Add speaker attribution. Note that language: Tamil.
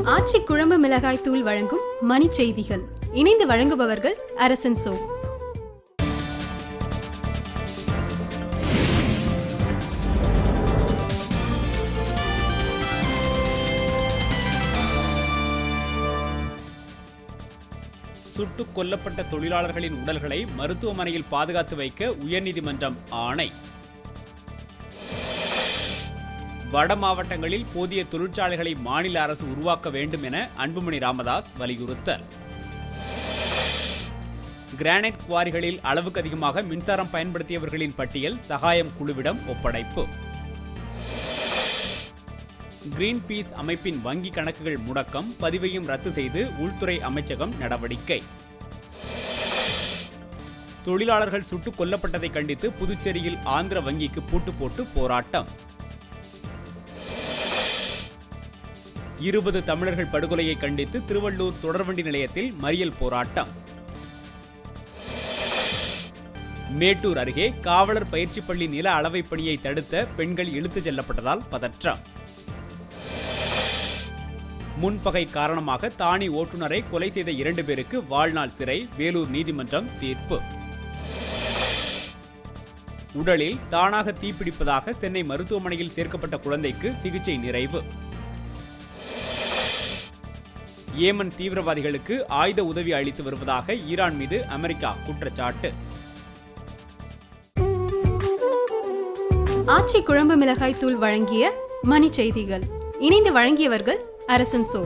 Speaker 1: ஆச்சி குழம்பு மிளகாய் தூள் வழங்கும் மணி செய்திகள். இணைந்து வழங்குபவர்கள் அரசன் சோ.
Speaker 2: சுட்டுக் கொல்லப்பட்ட தொழிலாளர்களின் உடல்களை மருத்துவமனையில் பாதுகாத்து வைக்க உயர்நீதிமன்றம் ஆணை. வட மாவட்டங்களில் போதிய தொழிற்சாலைகளை மாநில அரசு உருவாக்க வேண்டும் என அன்புமணி ராமதாஸ் வலியுறுத்தல். கிரானைட் குவாரிகளில் அளவுக்கு அதிகமாக மின்சாரம் பயன்படுத்தியவர்களின் பட்டியல் சகாயம் குழுவிடம் ஒப்படைப்பு. கிரீன் பீஸ் அமைப்பின் வங்கி கணக்குகள் முடக்கம், பதிவையும் ரத்து செய்து உள்துறை அமைச்சகம் நடவடிக்கை. தொழிலாளர்கள் சுட்டுக் கொல்லப்பட்டதை கண்டித்து புதுச்சேரியில் ஆந்திர வங்கிக்கு பூட்டு போட்டு போராட்டம். 20 தமிழர்கள் படுகொலையை கண்டித்து திருவள்ளூர் தொடர்வண்டி நிலையத்தில் மறியல் போராட்டம். மேட்டூர் அருகே காவலர் பயிற்சி பள்ளி நில அளவை பணியை தடுத்த பெண்கள் இழுத்துச் செல்லப்பட்டதால் பதற்றம். முன்பகை காரணமாக தானி ஓட்டுநரை கொலை செய்த 2 பேருக்கு வாழ்நாள் சிறை, வேலூர் நீதிமன்றம் தீர்ப்பு. உடலில் தானாக தீப்பிடிப்பதாக சென்னை மருத்துவமனையில் சேர்க்கப்பட்ட குழந்தைக்கு சிகிச்சை நிறைவு. ஏமன் தீவிரவாதிகளுக்கு ஆயுத உதவி அளித்து வருவதாக ஈரான் மீது அமெரிக்கா குற்றச்சாட்டு.
Speaker 1: ஆச்சி குழம்பு மிளகாய் தூள் வழங்கிய மணி செய்திகள். இணைந்து வழங்கியவர்கள் அரசன் சோ.